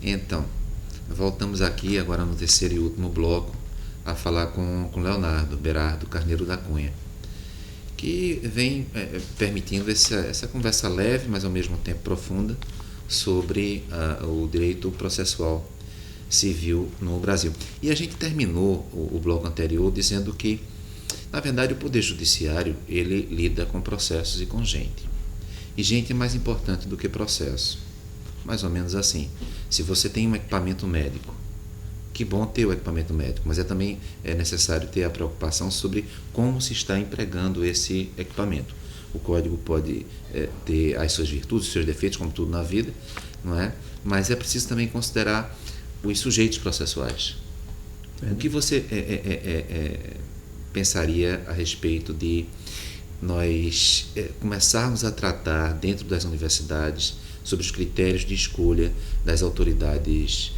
Então, voltamos aqui agora no terceiro e último bloco a falar com Leonardo Berardo Carneiro da Cunha, que vem permitindo essa conversa leve, mas ao mesmo tempo profunda, sobre o direito processual civil no Brasil. E a gente terminou o bloco anterior dizendo que, na verdade, o Poder Judiciário ele lida com processos e com gente. E gente é mais importante do que processo. Mais ou menos assim. Se você tem um equipamento médico, que bom ter o equipamento médico, mas também é necessário ter a preocupação sobre como se está empregando esse equipamento. O código pode ter as suas virtudes, os seus defeitos, como tudo na vida, não é? Mas é preciso também considerar os sujeitos processuais. O que você pensaria a respeito de nós começarmos a tratar dentro das universidades sobre os critérios de escolha das autoridades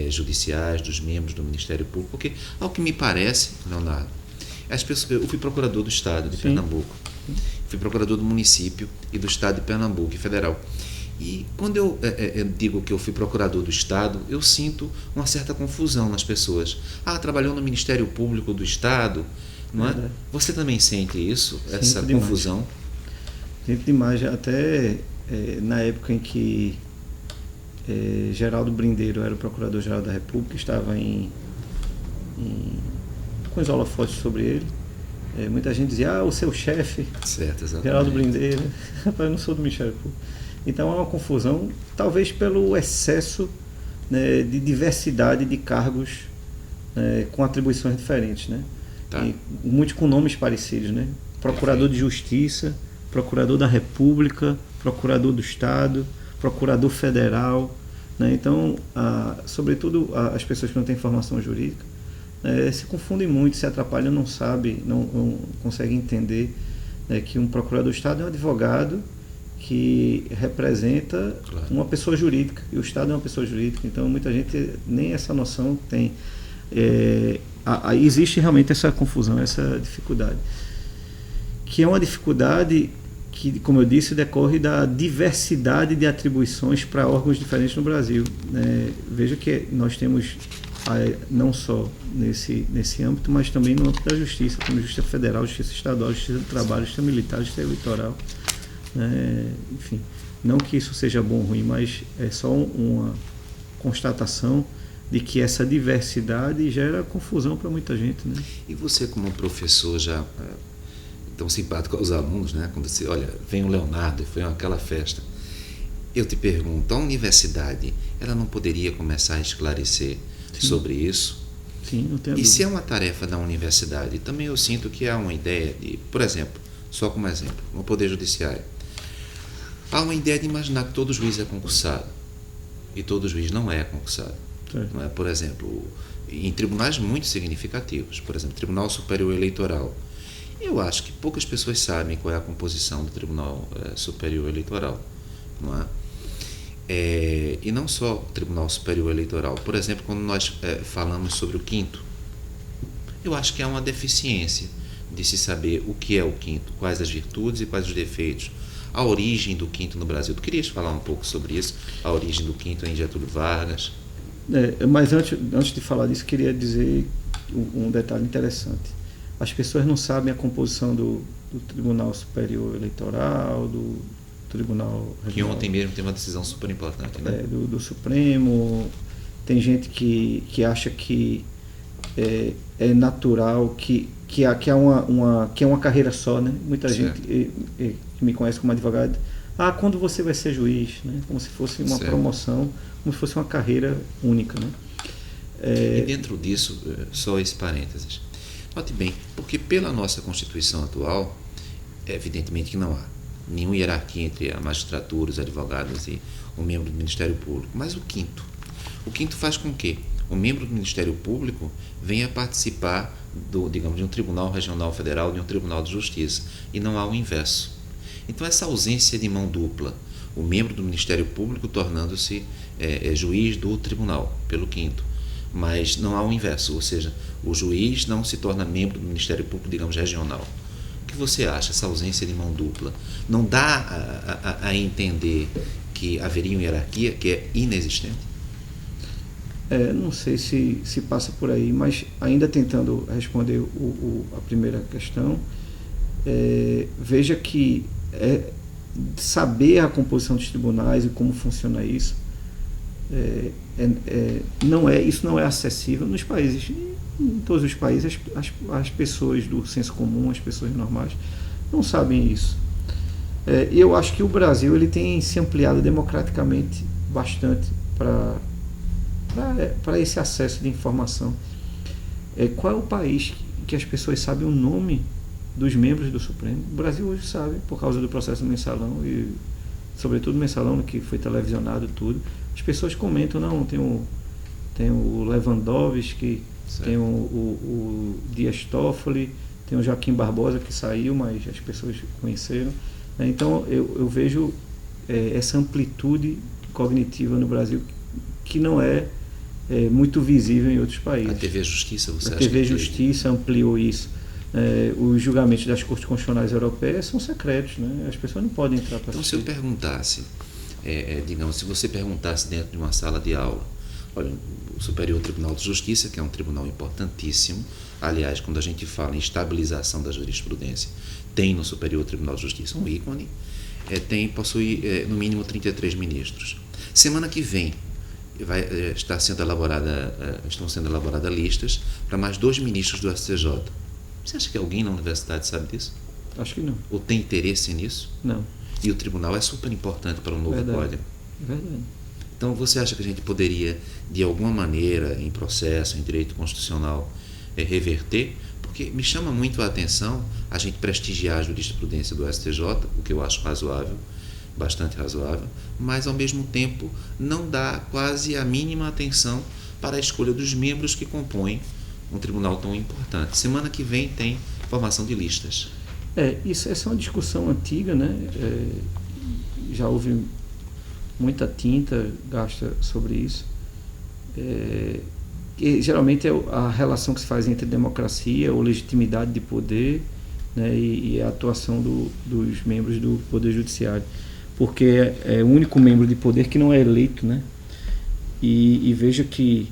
judiciais, dos membros do Ministério Público? Porque, ao que me parece, Leonardo, eu fui procurador do Estado de Pernambuco, fui procurador do município e do Estado de Pernambuco e federal. E quando eu digo que eu fui procurador do Estado, eu sinto uma certa confusão nas pessoas. Trabalhou no Ministério Público do Estado, não é? Você também sente isso, essa confusão? Sinto demais. Até na época em que Geraldo Brindeiro era o Procurador-Geral da República, estava com os holofotes sobre ele. Muita gente dizia, o seu chefe, Geraldo Brindeiro. Rapaz, eu não sou do Ministério Público. Então é uma confusão, talvez pelo excesso, né, de diversidade de cargos, com atribuições diferentes, né? E muitos com nomes parecidos, né? Procurador de Justiça, Procurador da República, Procurador do Estado, Procurador Federal, né? Então, sobretudo as pessoas que não têm formação jurídica se confundem muito, se atrapalham, não sabem, não conseguem entender, né, que um Procurador do Estado é um advogado que representa uma pessoa jurídica, e o Estado é uma pessoa jurídica. Então muita gente nem essa noção tem. Existe realmente essa confusão, essa dificuldade, que é uma dificuldade que, como eu disse, decorre da diversidade de atribuições para órgãos diferentes no Brasil. Veja que nós temos, não só nesse âmbito, mas também no âmbito da Justiça, como Justiça Federal, Justiça Estadual, Justiça do Trabalho, Justiça Militar, Justiça Eleitoral. Enfim, não que isso seja bom ou ruim, mas é só uma constatação de que essa diversidade gera confusão para muita gente, né? E você, como professor já tão simpático aos alunos, né? Quando você olha, vem o Leonardo, foi aquela festa, eu te pergunto, a universidade, ela não poderia começar a esclarecer sobre isso? Sim, não tenho dúvida. E se é uma tarefa da universidade, também eu sinto que há uma ideia de, por exemplo, só como exemplo, no Poder Judiciário, há uma ideia de imaginar que todo juiz é concursado, e todo juiz não é concursado. Não é? Por exemplo, em tribunais muito significativos, por exemplo, Tribunal Superior Eleitoral, eu acho que poucas pessoas sabem qual é a composição do Tribunal Superior Eleitoral, não é? E não só o Tribunal Superior Eleitoral, por exemplo, quando nós falamos sobre o quinto, eu acho que há uma deficiência de se saber o que é o quinto, quais as virtudes e quais os defeitos, a origem do quinto no Brasil. Tu querias falar um pouco sobre isso, a origem do quinto em Getúlio Vargas? Mas antes de falar disso, queria dizer um detalhe interessante. As pessoas não sabem a composição do Tribunal Superior Eleitoral, do Tribunal Regional, que ontem mesmo tem uma decisão super importante, né? Do Supremo. Tem gente que acha que é natural, que é uma carreira só, né? Muita gente que me conhece como advogado, quando você vai ser juiz, né? Como se fosse uma promoção, como se fosse uma carreira única, né? E dentro disso, só esse parênteses, note bem, porque pela nossa Constituição atual, evidentemente que não há nenhuma hierarquia entre a magistratura, os advogados e o membro do Ministério Público, mas o quinto faz com que o membro do Ministério Público venha participar de um tribunal regional federal, de um tribunal de justiça, e não há o inverso. Então essa ausência de mão dupla, o membro do Ministério Público tornando-se juiz do tribunal, pelo quinto, mas não há o inverso, ou seja, o juiz não se torna membro do Ministério Público, digamos, regional. O que você acha, essa ausência de mão dupla? Não dá a entender que haveria uma hierarquia que é inexistente? Não sei se passa por aí, mas ainda tentando responder a primeira questão, veja que saber a composição dos tribunais e como funciona isso, isso não é acessível nos países. Em todos os países, as pessoas do senso comum, as pessoas normais, não sabem isso. Eu acho que o Brasil ele tem se ampliado democraticamente bastante para esse acesso de informação. Qual é o país que as pessoas sabem o nome dos membros do Supremo? O Brasil hoje sabe, por causa do processo Mensalão e sobretudo Mensalão, que foi televisionado tudo. As pessoas comentam, não, tem o Lewandowski, certo. Tem o Dias Toffoli, tem o Joaquim Barbosa, que saiu, mas as pessoas conheceram. Então eu vejo essa amplitude cognitiva no Brasil que não é muito visível em outros países. A TV Justiça, você acha? A TV Justiça ampliou isso. Os julgamentos das Cortes Constitucionais Europeias são secretos, né? As pessoas não podem entrar para assistir. Então, se eu perguntasse, digamos, se você perguntasse dentro de uma sala de aula, olha, o Superior Tribunal de Justiça, que é um tribunal importantíssimo, aliás, quando a gente fala em estabilização da jurisprudência, tem no Superior Tribunal de Justiça um ícone, possui no mínimo 33 ministros. Semana que vem estão sendo elaboradas listas para mais 2 ministros do STJ. Você acha que alguém na universidade sabe disso? Acho que não. Ou tem interesse nisso? Não. E o tribunal é super importante para o novo código. Verdade. Então, você acha que a gente poderia, de alguma maneira, em processo, em direito constitucional, reverter? Porque me chama muito a atenção a gente prestigiar a jurisprudência do STJ, o que eu acho razoável, bastante razoável, mas, ao mesmo tempo, não dá quase a mínima atenção para a escolha dos membros que compõem um tribunal tão importante. Semana que vem tem formação de listas. Essa é uma discussão antiga, né? Já houve muita tinta gasta sobre isso. E, geralmente é a relação que se faz entre democracia ou legitimidade de poder, né, e a atuação dos membros do Poder Judiciário. Porque é o único membro de poder que não é eleito, né? E veja que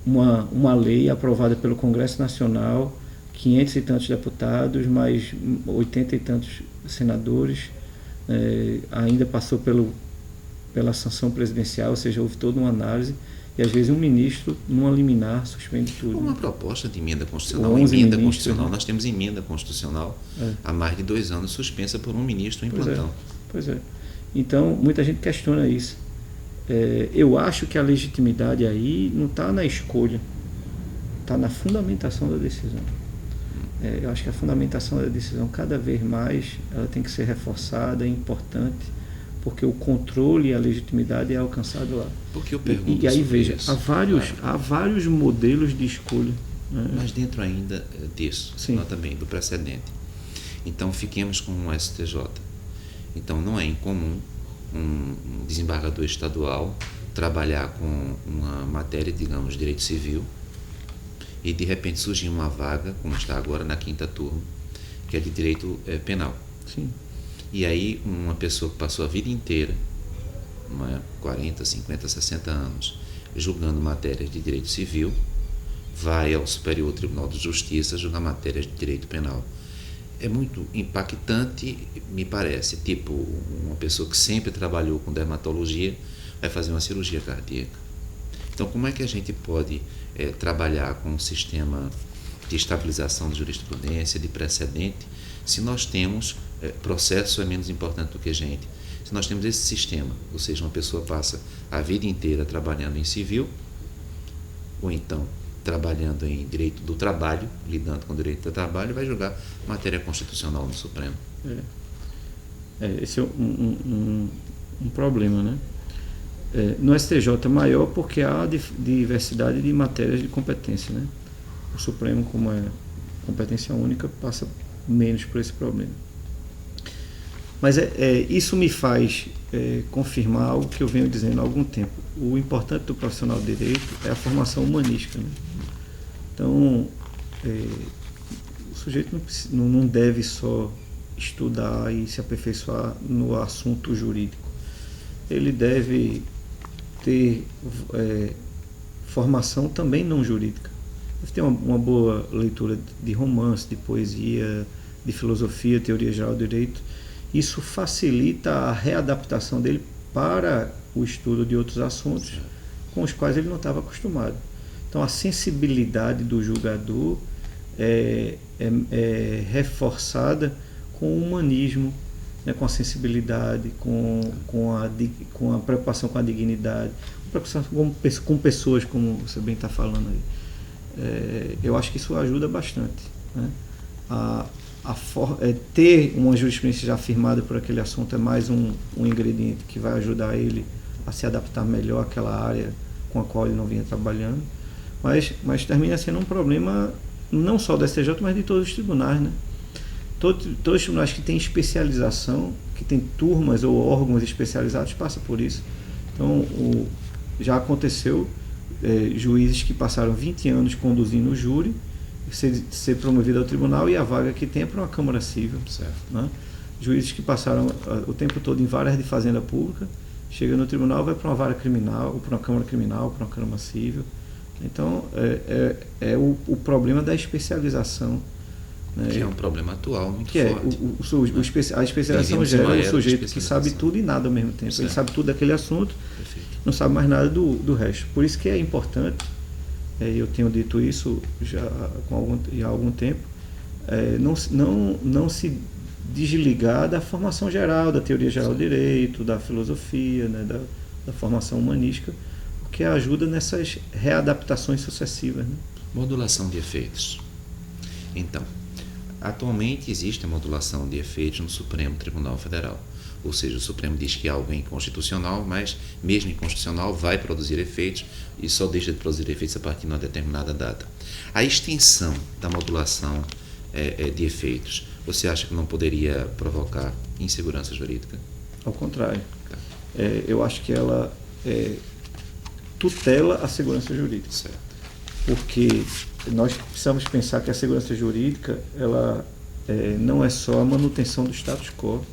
uma lei aprovada pelo Congresso Nacional, 500 e tantos deputados, mais 80 e tantos senadores, ainda passou pela sanção presidencial, ou seja, houve toda uma análise, e às vezes um ministro, numa liminar, suspende tudo. Uma proposta de emenda constitucional. Emenda constitucional. Nós temos emenda constitucional há mais de 2 anos, suspensa por um ministro em plantão. Pois é. Então, muita gente questiona isso. Eu acho que a legitimidade aí não está na escolha, está na fundamentação da decisão. Eu acho que a fundamentação da decisão, cada vez mais, ela tem que ser reforçada, é importante, porque o controle e a legitimidade é alcançado lá. Porque eu pergunto e aí veja, há vários modelos de escolha. Né? Mas dentro ainda disso, também do precedente. Então, fiquemos com o STJ. Então, não é incomum um desembargador estadual trabalhar com uma matéria, digamos, direito civil, e de repente surgir uma vaga, como está agora na 5ª turma, que é de direito penal. Sim. E aí uma pessoa que passou a vida inteira, 40, 50, 60 anos, julgando matérias de direito civil, vai ao Superior Tribunal de Justiça julgar matérias de direito penal. É muito impactante, me parece, tipo uma pessoa que sempre trabalhou com dermatologia vai fazer uma cirurgia cardíaca. Então, como é que a gente pode trabalhar com um sistema de estabilização de jurisprudência, de precedente, se nós temos processo é menos importante do que gente? Se nós temos esse sistema, ou seja, uma pessoa passa a vida inteira trabalhando em civil, ou então trabalhando em direito do trabalho, lidando com o direito do trabalho, vai julgar matéria constitucional no Supremo. Esse é um problema, né? No STJ maior porque há diversidade de matérias de competência, né? O Supremo, como é competência única, passa menos por esse problema. Mas isso me faz confirmar algo que eu venho dizendo há algum tempo. O importante do profissional de direito é a formação humanística, né? Então, o sujeito não deve só estudar e se aperfeiçoar no assunto jurídico. Ele deve ter formação também não jurídica. Deve ter uma boa leitura de romance, de poesia, de filosofia, teoria geral do direito. Isso facilita a readaptação dele para o estudo de outros assuntos com os quais ele não estava acostumado. Então, a sensibilidade do julgador é reforçada com o humanismo, né, com a sensibilidade, com a preocupação com a dignidade, preocupação com pessoas, como você bem está falando aí. Eu acho que isso ajuda bastante, né? Ter uma jurisprudência já firmada por aquele assunto é mais um ingrediente que vai ajudar ele a se adaptar melhor àquela área com a qual ele não vinha trabalhando, mas termina sendo um problema não só do STJ, mas de todos os tribunais, né? Todos os tribunais que têm especialização, que têm turmas ou órgãos especializados, passam por isso. Então, já aconteceu juízes que passaram 20 anos conduzindo o júri, ser promovido ao tribunal e a vaga que tem é para uma Câmara Civil. Certo. Né? Juízes que passaram o tempo todo em varas de fazenda pública, chega no tribunal, vai para uma vara criminal, ou para uma Câmara Criminal, ou para uma Câmara Civil. Então, o problema da especialização. Né? Que é um problema atual muito que forte. A especialização gera um sujeito que sabe tudo e nada ao mesmo tempo. Certo. Ele sabe tudo daquele assunto, perfeito, não sabe mais nada do resto. Por isso que é importante, eu tenho dito isso já há algum tempo, não se desligar da formação geral, da teoria geral do direito, da filosofia, né, da formação humanística, porque ajuda nessas readaptações sucessivas. Né? Modulação de efeitos. Então, atualmente existe a modulação de efeitos no Supremo Tribunal Federal. Ou seja, o Supremo diz que algo é inconstitucional, mas mesmo inconstitucional vai produzir efeitos e só deixa de produzir efeitos a partir de uma determinada data. A extensão da modulação de efeitos, você acha que não poderia provocar insegurança jurídica? Ao contrário. Tá. Eu acho que ela tutela a segurança jurídica. Certo. Porque nós precisamos pensar que a segurança jurídica ela não é só a manutenção do status quo,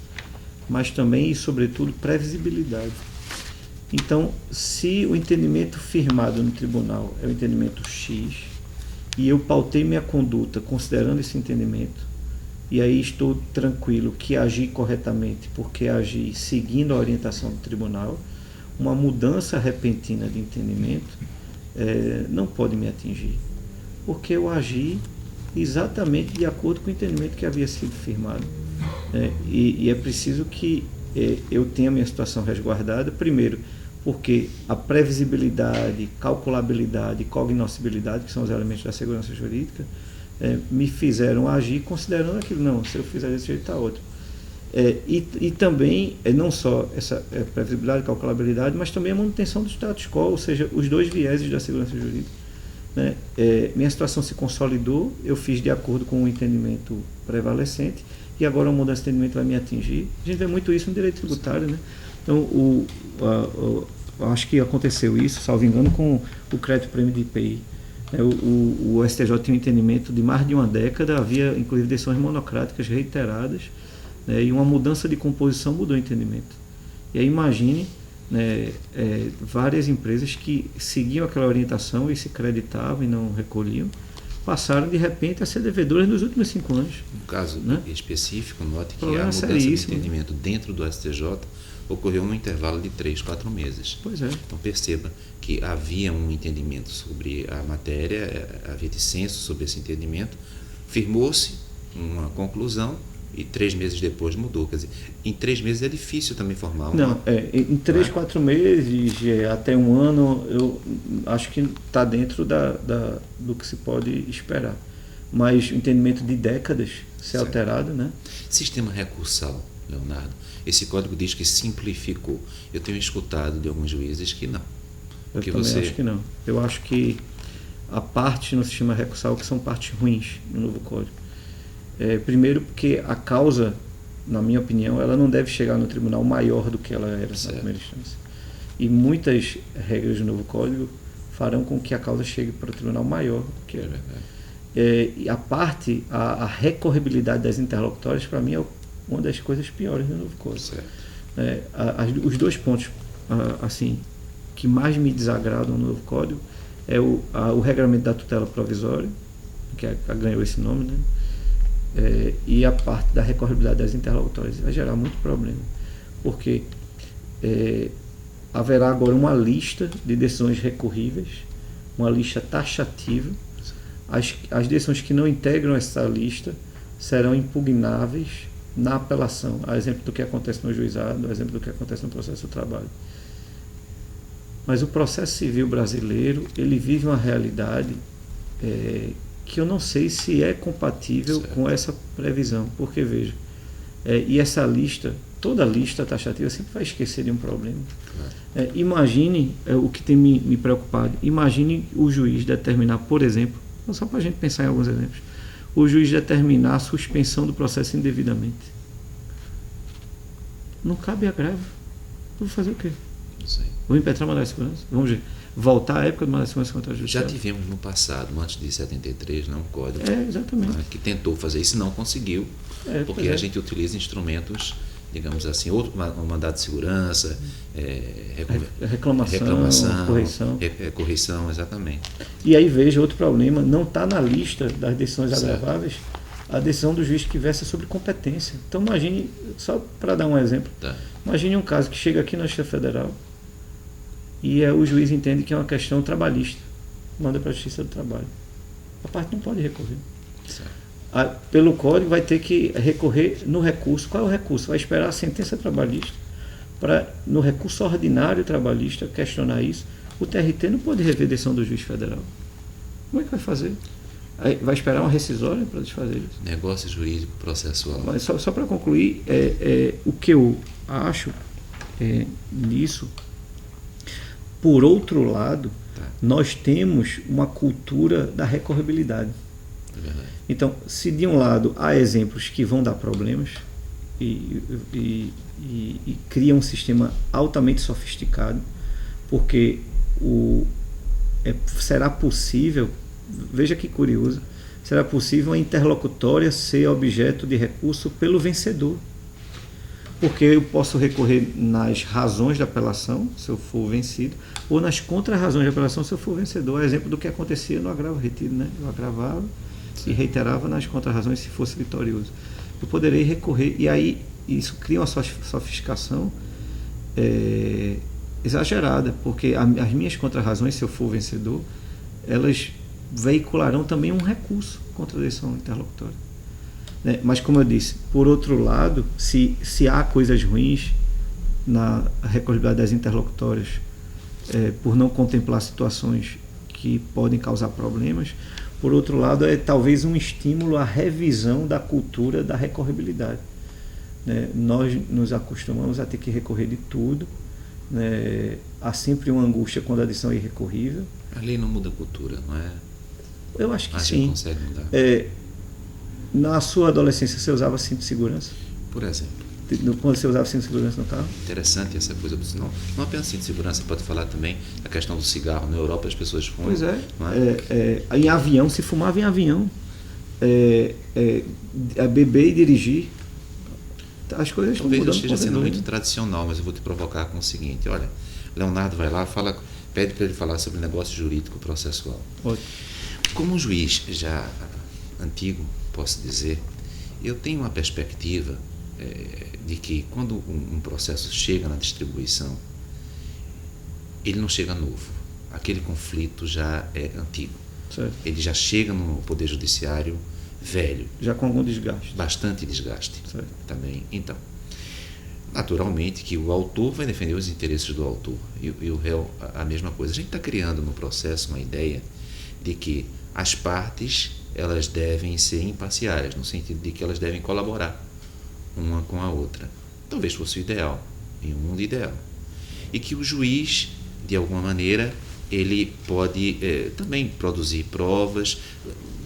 mas também e sobretudo previsibilidade. Então, se o entendimento firmado no tribunal é o entendimento X e eu pautei minha conduta considerando esse entendimento, e aí estou tranquilo que agi corretamente porque agi seguindo a orientação do tribunal, uma mudança repentina de entendimento não pode me atingir, porque eu agi exatamente de acordo com o entendimento que havia sido firmado. E é preciso que eu tenha minha situação resguardada, primeiro, porque a previsibilidade, calculabilidade e cognoscibilidade, que são os elementos da segurança jurídica, me fizeram agir considerando aquilo. Não, se eu fizer desse jeito, está ótimo. E também, não só essa previsibilidade, calculabilidade, mas também a manutenção do status quo, ou seja, os dois vieses da segurança jurídica. Né? Minha situação se consolidou, eu fiz de acordo com o entendimento prevalecente, e agora uma mudança de entendimento vai me atingir. A gente vê muito isso no direito tributário, né? Então, acho que aconteceu isso, salvo engano, com o crédito prêmio de IPI. O STJ tinha um entendimento de mais de uma década, havia inclusive decisões monocráticas reiteradas, né, e uma mudança de composição mudou o entendimento. E aí imagine, né, várias empresas que seguiam aquela orientação e se creditavam e não recolhiam, passaram de repente a ser devedoras nos últimos 5 anos. No caso, né, específico, note que a mudança de entendimento dentro do STJ ocorreu num intervalo de 3-4 meses. Pois é. Então perceba que havia um entendimento sobre a matéria, havia dissenso sobre esse entendimento, firmou-se uma conclusão e 3 meses depois mudou. Quer dizer, em 3 meses é difícil também formar uma... Não, em 3, 4 meses, até 1 ano, eu acho que está dentro do que se pode esperar. Mas o entendimento de décadas ser alterado, né? Sistema recursal, Leonardo. Esse código diz que simplificou. Eu tenho escutado de alguns juízes que não. Eu também acho que não. Eu acho que a parte no sistema recursal que são partes ruins no novo código. Primeiro porque a causa, na minha opinião, ela não deve chegar no tribunal maior do que ela era na primeira instância. E muitas regras do novo código farão com que a causa chegue para o tribunal maior do que era. E a recorribilidade das interlocutórias, para mim, é uma das coisas piores do novo código. Os 2 pontos assim, que mais me desagradam no novo código é o regramento da tutela provisória, que ganhou esse nome, né? E a parte da recorribilidade das interlocutórias. Vai gerar muito problema, porque haverá agora uma lista de decisões recorríveis, uma lista taxativa. As decisões que não integram essa lista serão impugnáveis na apelação, a exemplo do que acontece no juizado, a exemplo do que acontece no processo do trabalho. Mas o processo civil brasileiro, ele vive uma realidade que eu não sei se é compatível com essa previsão, porque veja, e essa lista, toda lista taxativa sempre vai esquecer de um problema. Imagine o que tem me preocupado, imagine o juiz determinar, por exemplo, só para a gente pensar em alguns exemplos, o juiz determinar a suspensão do processo indevidamente. Não cabe agravo. Vou fazer o quê? Vou impetrar mandado de segurança? Vamos voltar à época do mandado de segurança contra a justiça? Já tivemos no passado, antes de 73, um código exatamente. Que tentou fazer isso e não conseguiu, porque a gente utiliza instrumentos, digamos assim, outro mandado de segurança, reclamação, correição, exatamente. E aí veja outro problema, não está na lista das decisões agraváveis a decisão do juiz que versa sobre competência. Então imagine, só para dar um exemplo, imagine um caso que chega aqui na Justiça Federal e o juiz entende que é uma questão trabalhista, manda para a Justiça do Trabalho. A parte não pode recorrer. Pelo código vai ter que recorrer no recurso. Qual é o recurso? Vai esperar a sentença trabalhista para, no recurso ordinário trabalhista, questionar isso. O TRT não pode rever a decisão do juiz federal. Como é que vai fazer? Vai esperar uma rescisória para desfazer isso? Negócio jurídico processual. Mas só para concluir, o que eu acho nisso, por outro lado, nós temos uma cultura da recorribilidade. Então, se de um lado há exemplos que vão dar problemas e criam um sistema altamente sofisticado, porque será possível, veja que curioso, será possível a interlocutória ser objeto de recurso pelo vencedor. Porque eu posso recorrer nas razões da apelação, se eu for vencido, ou nas contra-razões de apelação, se eu for vencedor. É exemplo do que acontecia no agravo retido, né? Eu agravava e reiterava nas contra-razões se fosse vitorioso. Eu poderei recorrer, e aí isso cria uma sofisticação exagerada, porque as minhas contra-razões, se eu for vencedor, elas veicularão também um recurso contra a decisão interlocutória. Mas, como eu disse, por outro lado, se há coisas ruins na recorribilidade das interlocutórias, por não contemplar situações que podem causar problemas, por outro lado, talvez um estímulo à revisão da cultura da recorribilidade. Nós nos acostumamos a ter que recorrer de tudo, há sempre uma angústia quando a decisão é irrecorrível. A lei não muda a cultura, não é? Eu acho que sim. Consegue mudar. Na sua adolescência, você usava cinto de segurança? Por exemplo. Quando você usava cinto de segurança no carro? Interessante essa coisa. Não apenas cinto de segurança, pode falar também da questão do cigarro. Na Europa as pessoas fumam. Pois em avião, se fumava em avião. Beber e dirigir. As coisas estão mudando. Talvez eu esteja sendo muito tradicional, mas eu vou te provocar com o seguinte. Olha, Leonardo vai lá, pede para ele falar sobre negócio jurídico processual. Ótimo. Como um juiz já antigo, posso dizer, eu tenho uma perspectiva de que quando um processo chega na distribuição, ele não chega novo. Aquele conflito já é antigo. Certo. Ele já chega no Poder Judiciário velho. Já com algum desgaste. Bastante desgaste. Certo. Também. Então, naturalmente que o autor vai defender os interesses do autor e o réu a mesma coisa. A gente está criando no processo uma ideia de que as partes elas devem ser imparciais, no sentido de que elas devem colaborar uma com a outra. Talvez fosse o ideal, em um mundo ideal. E que o juiz, de alguma maneira, ele pode também produzir provas,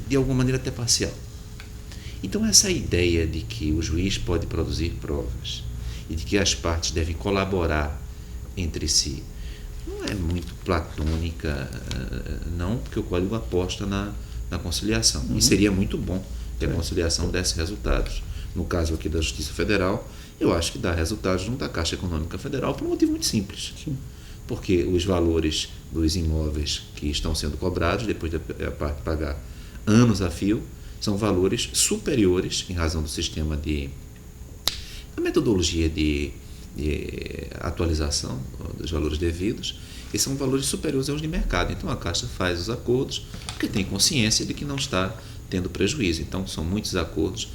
de alguma maneira até parcial. Então essa ideia de que o juiz pode produzir provas e de que as partes devem colaborar entre si, não é muito platônica, não, porque o Código aposta na conciliação. E seria muito bom que a conciliação desse resultados. No caso aqui da Justiça Federal, eu acho que dá resultados junto à Caixa Econômica Federal por um motivo muito simples. Sim. porque os valores dos imóveis que estão sendo cobrados, depois da parte pagar anos a fio, são valores superiores, em razão do sistema a metodologia de atualização dos valores devidos, e são valores superiores aos de mercado. Então a Caixa faz os acordos porque tem consciência de que não está tendo prejuízo. Então são muitos acordos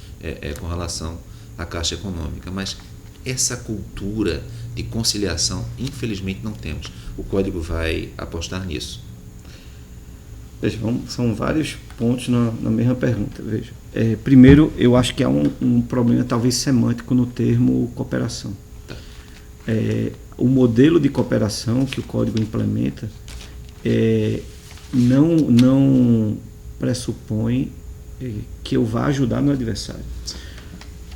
com relação à Caixa Econômica, mas essa cultura de conciliação, infelizmente, não temos. O Código vai apostar nisso. Veja, são vários pontos na mesma pergunta. Veja, primeiro, eu acho que há um problema talvez semântico no termo cooperação. Tá. O modelo de cooperação que o Código implementa não pressupõe que eu vá ajudar meu adversário.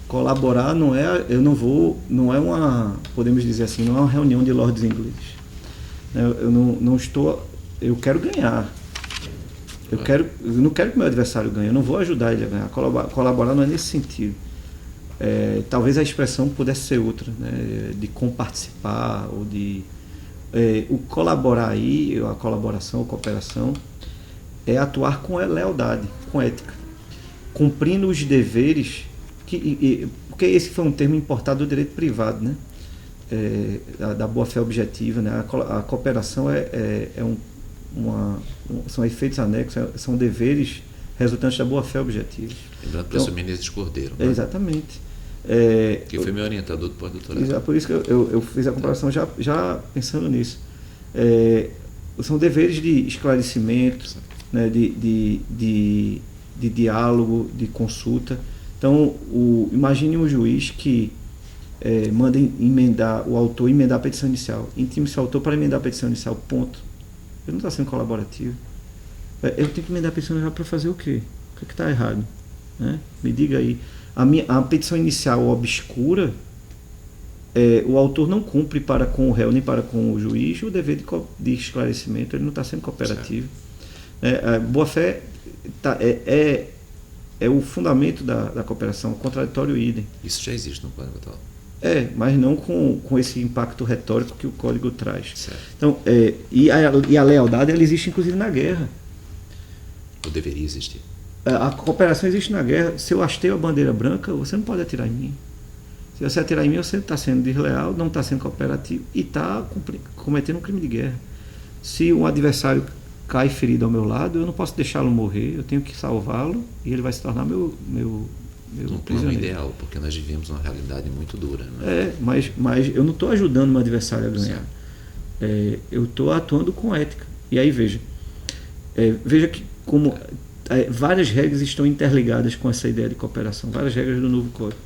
Colaborar não é uma, podemos dizer assim, não é uma reunião de lords ingleses. Eu quero ganhar. Eu não quero que meu adversário ganhe, eu não vou ajudar ele a ganhar. Colaborar não é nesse sentido. Talvez a expressão pudesse ser outra, né? De comparticipar, ou de... o colaborar aí, a colaboração, a cooperação, é atuar com lealdade, com ética, cumprindo os deveres, porque esse foi um termo importado do direito privado, né? Da boa-fé objetiva, né? A cooperação são efeitos anexos, são deveres resultantes da boa-fé objetiva. Lembrando que eu sou Menezes Cordeiro. Né? Exatamente. Que foi meu orientador do pós-doutorado. Por isso que eu fiz a comparação já pensando nisso. São deveres de esclarecimento, né, de diálogo, de consulta. Então, imagine um juiz que manda o autor emendar a petição inicial. Intime-se o autor para emendar a petição inicial, ponto. Ele não está sendo colaborativo. Eu tenho que emendar a petição inicial para fazer o quê? O que está errado? Né? Me diga aí. A petição inicial obscura, o autor não cumpre para com o réu nem para com o juiz o dever de esclarecimento, ele não está sendo cooperativo. A boa-fé é o fundamento da cooperação, contraditório idem. Isso já existe no Código atual. Mas não com esse impacto retórico que o Código traz. Certo. Então, e a lealdade, ela existe inclusive na guerra. Ou deveria existir. A cooperação existe na guerra. Se eu hasteio a bandeira branca, você não pode atirar em mim. Se você atirar em mim, você está sendo desleal, não está sendo cooperativo e está cometendo um crime de guerra. Se um adversário cai ferido ao meu lado, eu não posso deixá-lo morrer, eu tenho que salvá-lo e ele vai se tornar meu um plano ideal, porque nós vivemos uma realidade muito dura. Né? Mas eu não estou ajudando meu adversário a ganhar. Eu estou atuando com ética. E aí veja que como várias regras estão interligadas com essa ideia de cooperação, várias regras do novo Código.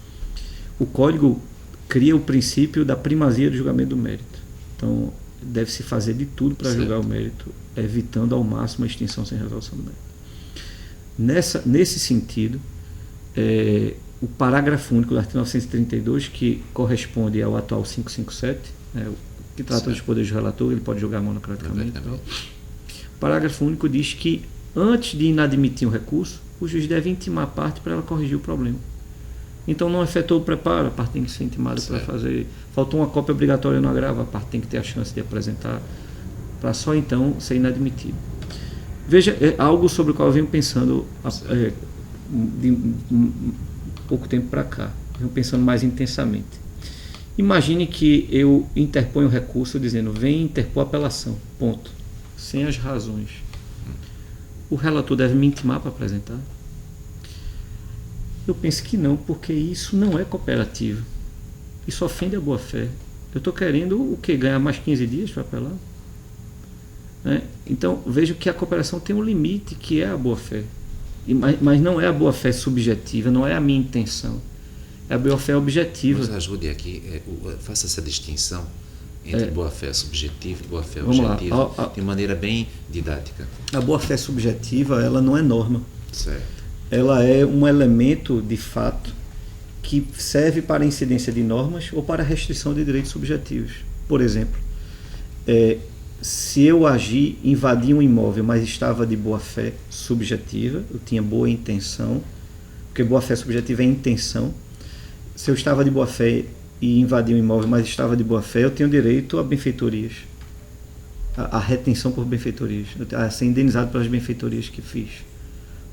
O Código cria o princípio da primazia do julgamento do mérito. Então, deve-se fazer de tudo para julgar o mérito, evitando ao máximo a extinção sem resolução do mérito. Nesse sentido, o parágrafo único do artigo 932, que corresponde ao atual 557, que trata dos poderes do relator, ele pode julgar monocraticamente. O parágrafo único diz que, antes de inadmitir um recurso, o juiz deve intimar a parte para ela corrigir o problema. Então, não efetuou o preparo, a parte tem que ser intimada para fazer. Faltou uma cópia obrigatória no agravo, a parte tem que ter a chance de apresentar, para só então ser inadmitido. Veja, algo sobre o qual eu venho pensando de um pouco tempo para cá, venho pensando mais intensamente. Imagine que eu interponho um recurso dizendo, vem interpor apelação, ponto, sem as razões. O relator deve me intimar para apresentar? Eu penso que não, porque isso não é cooperativo. Isso ofende a boa-fé. Eu estou querendo o quê? Ganhar mais 15 dias para apelar? Então, vejo que a cooperação tem um limite, que é a boa-fé. Mas não é a boa-fé subjetiva, não é a minha intenção. É a boa-fé objetiva. Nos ajude aqui, faça essa distinção entre boa-fé subjetiva e boa-fé objetiva, de maneira bem didática. A boa-fé subjetiva, ela não é norma. Certo. Ela é um elemento de fato que serve para a incidência de normas ou para a restrição de direitos subjetivos. Por exemplo, se eu agi, invadi um imóvel, mas estava de boa-fé subjetiva, eu tinha boa intenção, porque boa-fé subjetiva é intenção. Se eu estava de boa-fé e invadi um imóvel, mas estava de boa-fé, eu tenho direito a benfeitorias. a retenção por benfeitorias, a ser indenizado pelas benfeitorias que fiz,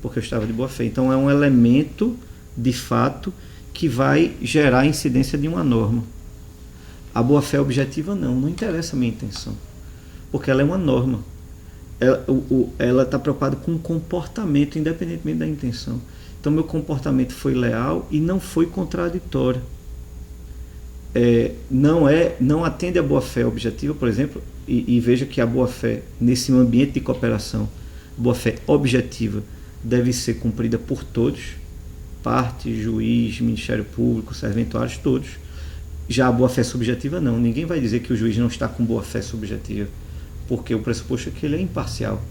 porque eu estava de boa fé. Então é um elemento, de fato, que vai gerar a incidência de uma norma. A boa fé objetiva não interessa a minha intenção, porque ela é uma norma. Ela está preocupada com o comportamento, independentemente da intenção. Então meu comportamento foi leal e não foi contraditório. Não atende à boa fé objetiva, por exemplo, e veja que a boa fé, nesse ambiente de cooperação, boa fé objetiva deve ser cumprida por todos, parte, juiz, Ministério Público, serventuários, todos. Já a boa fé subjetiva não, ninguém vai dizer que o juiz não está com boa fé subjetiva, porque o pressuposto é que ele é imparcial.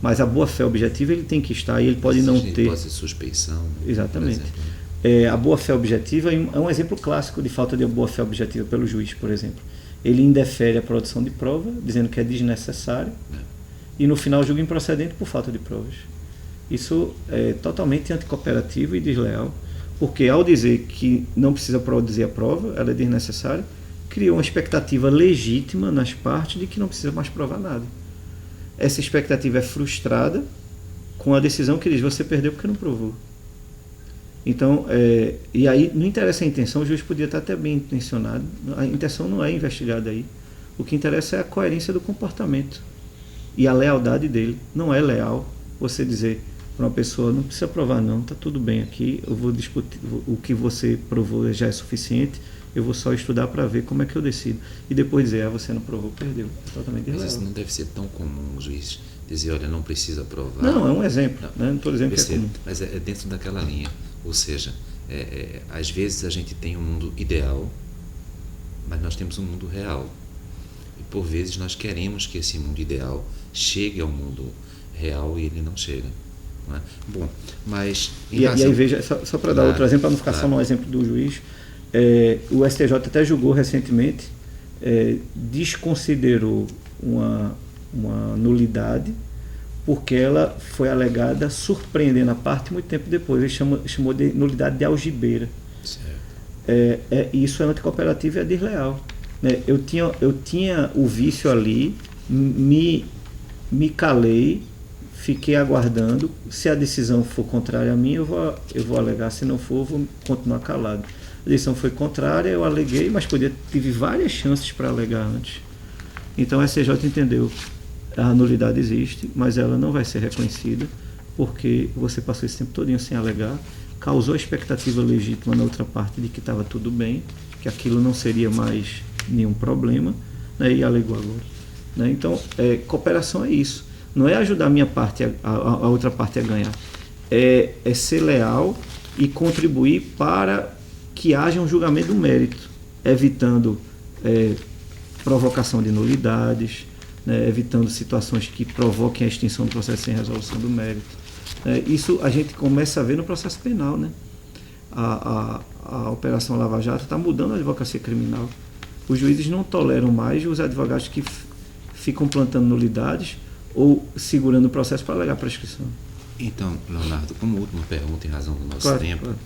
Mas a boa fé objetiva ele tem que estar, e ele pode não ter... Pode ser suspeição. Exatamente. A boa fé objetiva é um exemplo clássico de falta de boa fé objetiva pelo juiz, por exemplo. Ele indefere a produção de prova, dizendo que é desnecessário, e no final julga improcedente por falta de provas. Isso é totalmente anticooperativo e desleal, porque ao dizer que não precisa produzir a prova, ela é desnecessária, criou uma expectativa legítima nas partes de que não precisa mais provar nada. Essa expectativa é frustrada com a decisão que diz: você perdeu porque não provou. Então, e aí não interessa a intenção, o juiz podia estar até bem intencionado, a intenção não é investigada aí. O que interessa é a coerência do comportamento e a lealdade dele. Não é leal você dizer para uma pessoa: não precisa provar não, está tudo bem aqui, eu vou discutir, o que você provou já é suficiente, eu vou só estudar para ver como é que eu decido. E depois dizer: você não provou, perdeu. É totalmente desleal. Mas isso não deve ser tão comum, o juiz dizer: olha, não precisa provar. Não, é um exemplo, não estou dizendo que é comum. Mas é dentro daquela linha. Ou seja, às vezes a gente tem um mundo ideal, mas nós temos um mundo real. E por vezes nós queremos que esse mundo ideal chegue ao mundo real e ele não chega. Não é? Bom, mas... E aí veja, só para dar outro exemplo, para não ficar só no exemplo do juiz, o STJ até julgou recentemente, desconsiderou uma nulidade, porque ela foi alegada surpreendendo a parte muito tempo depois. Ele chamou de nulidade de algibeira. Isso é anticooperativo e é desleal. Eu tinha o vício ali, me calei, fiquei aguardando. Se a decisão for contrária a mim, eu vou alegar. Se não for, eu vou continuar calado. A decisão foi contrária, eu aleguei, mas tive várias chances para alegar antes. Então a STJ entendeu: a nulidade existe, mas ela não vai ser reconhecida, porque você passou esse tempo todinho sem alegar, causou expectativa legítima na outra parte de que estava tudo bem, que aquilo não seria mais nenhum problema, né, e alegou agora. Né? Então, cooperação é isso. Não é ajudar a minha parte, a outra parte a ganhar. É ser leal e contribuir para que haja um julgamento do mérito, evitando provocação de nulidades, né, evitando situações que provoquem a extinção do processo sem resolução do mérito. Isso a gente começa a ver no processo penal. Né? A Operação Lava Jato está mudando a advocacia criminal. Os juízes não toleram mais os advogados que ficam plantando nulidades ou segurando o processo para alegar prescrição. Então, Leonardo, como última pergunta em razão do nosso tempo, claro.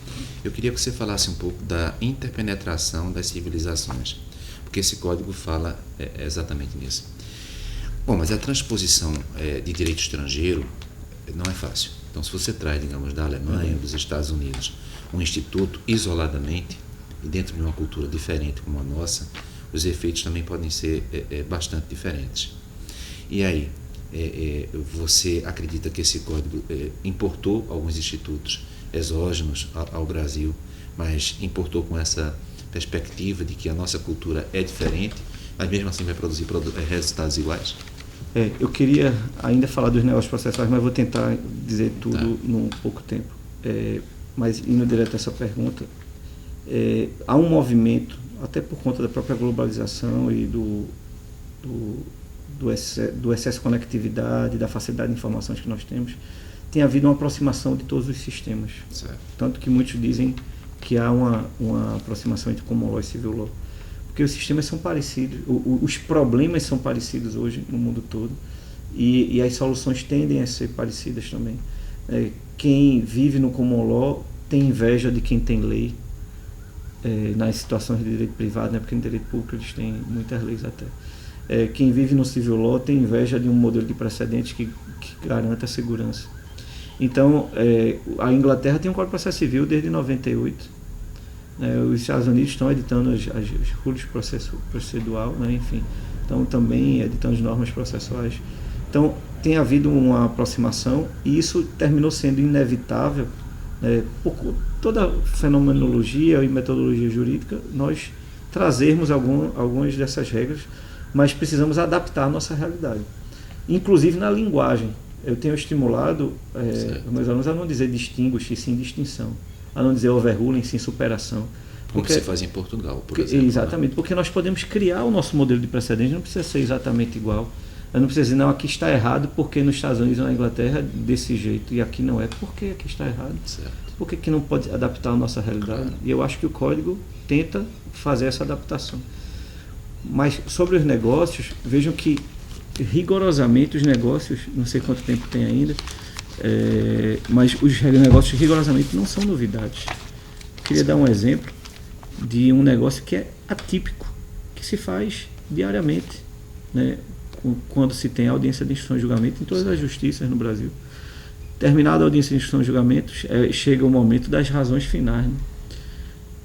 Eu queria que você falasse um pouco da interpenetração das civilizações, porque esse código fala exatamente nisso. Bom, mas a transposição de direito estrangeiro não é fácil. Então, se você traz, digamos, da Alemanha, dos Estados Unidos, um instituto isoladamente, e dentro de uma cultura diferente como a nossa, os efeitos também podem ser bastante diferentes. E aí, você acredita que esse código importou alguns institutos exógenos ao Brasil, mas importou com essa perspectiva de que a nossa cultura é diferente, mas mesmo assim vai produzir resultados iguais? Eu queria ainda falar dos negócios processuais, mas vou tentar dizer tudo num pouco tempo. Mas indo direto a essa pergunta, há um movimento, até por conta da própria globalização e do excesso de conectividade, da facilidade de informações que nós temos, tem havido uma aproximação de todos os sistemas. Certo. Tanto que muitos dizem que há uma aproximação entre common law e civil law. Porque os sistemas são parecidos, os problemas são parecidos hoje no mundo todo, e as soluções tendem a ser parecidas também. Quem vive no common law tem inveja de quem tem lei, nas situações de direito privado, né? Porque no direito público eles têm muitas leis até. quem vive no civil law tem inveja de um modelo de precedentes que garanta a segurança. Então, a Inglaterra tem um Código de Processo Civil desde 98. Os Estados Unidos estão editando as rules procedual, né, enfim, estão também editando as normas processuais. Então, tem havido uma aproximação e isso terminou sendo inevitável, por toda a fenomenologia e metodologia jurídica, nós trazermos algumas dessas regras, mas precisamos adaptar a nossa realidade, inclusive na linguagem. Eu tenho estimulado meus alunos a não dizer distinguish, sim distinção, a não dizer overruling, sim superação. Como se faz em Portugal, por exemplo. Exatamente, né? Porque nós podemos criar o nosso modelo de precedente, não precisa ser exatamente igual. Eu não preciso dizer, não, aqui está errado porque nos Estados Unidos ou na Inglaterra é desse jeito, e aqui não é. Por que aqui está errado? Certo. Por que não pode adaptar a nossa realidade? Claro. E eu acho que o código tenta fazer essa adaptação. Mas sobre os negócios, vejam que rigorosamente os negócios, não sei quanto tempo tem ainda, mas os negócios rigorosamente não são novidades. Eu queria dar um exemplo de um negócio que é atípico, que se faz diariamente, né? Quando se tem audiência de instrução e julgamento em todas as justiças no Brasil. Terminada a audiência de instrução e julgamento, chega o momento das razões finais, né?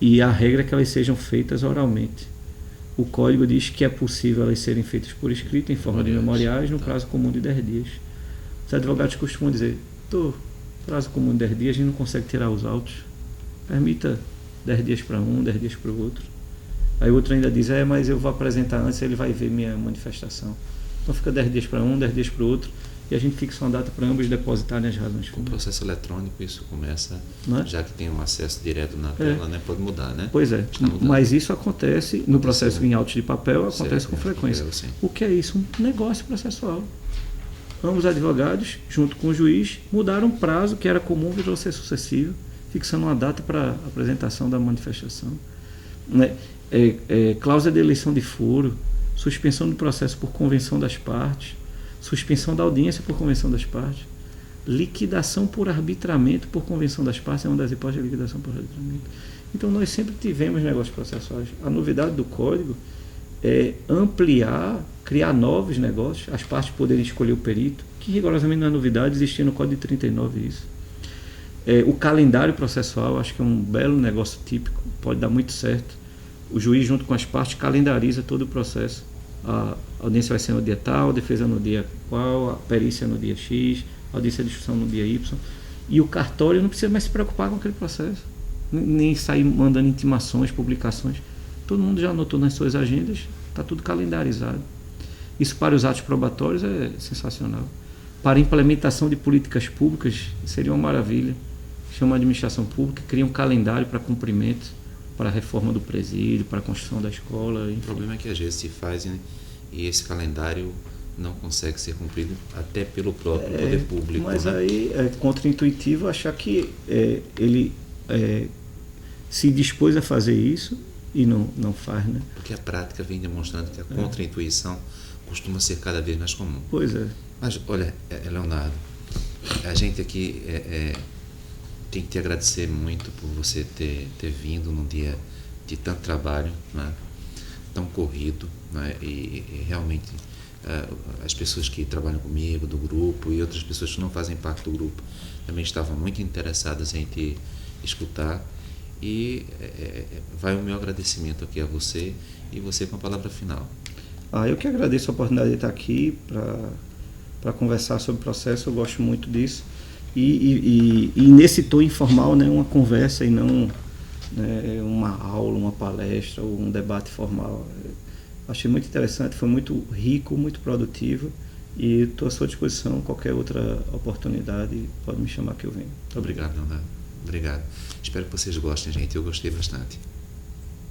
E a regra é que elas sejam feitas oralmente. O código diz que é possível elas serem feitas por escrito, em forma de memoriais, no prazo comum de 10 dias. Os advogados costumam dizer, prazo comum de 10 dias, a gente não consegue tirar os autos. Permita 10 dias para um, 10 dias para o outro. Aí o outro ainda diz, mas eu vou apresentar antes, ele vai ver minha manifestação. Então fica 10 dias para um, 10 dias para o outro, e a gente fixa uma data para ambos depositarem as razões. Com o processo eletrônico isso começa, já que tem um acesso direto na tela, né? Pode mudar, né? Pois é, mas isso acontece no processo em autos de papel, acontece com frequência. O que é isso? Um negócio processual. Ambos advogados, junto com o juiz, mudaram o prazo que era comum, virou ser sucessivo, fixando uma data para apresentação da manifestação. Cláusula de eleição de foro, suspensão do processo por convenção das partes, suspensão da audiência por convenção das partes, liquidação por arbitramento por convenção das partes, é uma das hipóteses de liquidação por arbitramento. Então nós sempre tivemos negócios processuais. A novidade do código é ampliar, criar novos negócios, as partes poderem escolher o perito, que rigorosamente não é novidade, existia no Código de 39 isso. O calendário processual, acho que é um belo negócio típico, pode dar muito certo. O juiz, junto com as partes, calendariza todo o processo. A audiência vai ser no dia tal, a defesa no dia qual, a perícia no dia X, a audiência de instrução no dia Y. E o cartório não precisa mais se preocupar com aquele processo, nem sair mandando intimações, publicações. Todo mundo já anotou nas suas agendas, está tudo calendarizado. Isso para os atos probatórios é sensacional. Para a implementação de políticas públicas, seria uma maravilha. Chama a administração pública, cria um calendário para cumprimento, para a reforma do presídio, para a construção da escola. Enfim. O problema é que às vezes se faz, né, e esse calendário não consegue ser cumprido até pelo próprio poder público. Mas, né? Aí é contra-intuitivo achar que ele se dispôs a fazer isso e não faz, né? Porque a prática vem demonstrando que a contra-intuição costuma ser cada vez mais comum. Pois é. Mas, olha, Leonardo, a gente aqui tem que te agradecer muito por você ter vindo num dia de tanto trabalho, né? Tão corrido, né? E realmente as pessoas que trabalham comigo, do grupo, e outras pessoas que não fazem parte do grupo também estavam muito interessadas em te escutar. E vai o meu agradecimento aqui a você, e você com a palavra final. Eu que agradeço a oportunidade de estar aqui para conversar sobre o processo. Eu gosto muito disso. E nesse tom informal, né, uma conversa e não uma aula, uma palestra ou um debate formal. Achei muito interessante, foi muito rico, muito produtivo, e estou à sua disposição. Qualquer outra oportunidade, pode me chamar que eu venho. Obrigado, Leonardo. Obrigado. Espero que vocês gostem, gente. Eu gostei bastante.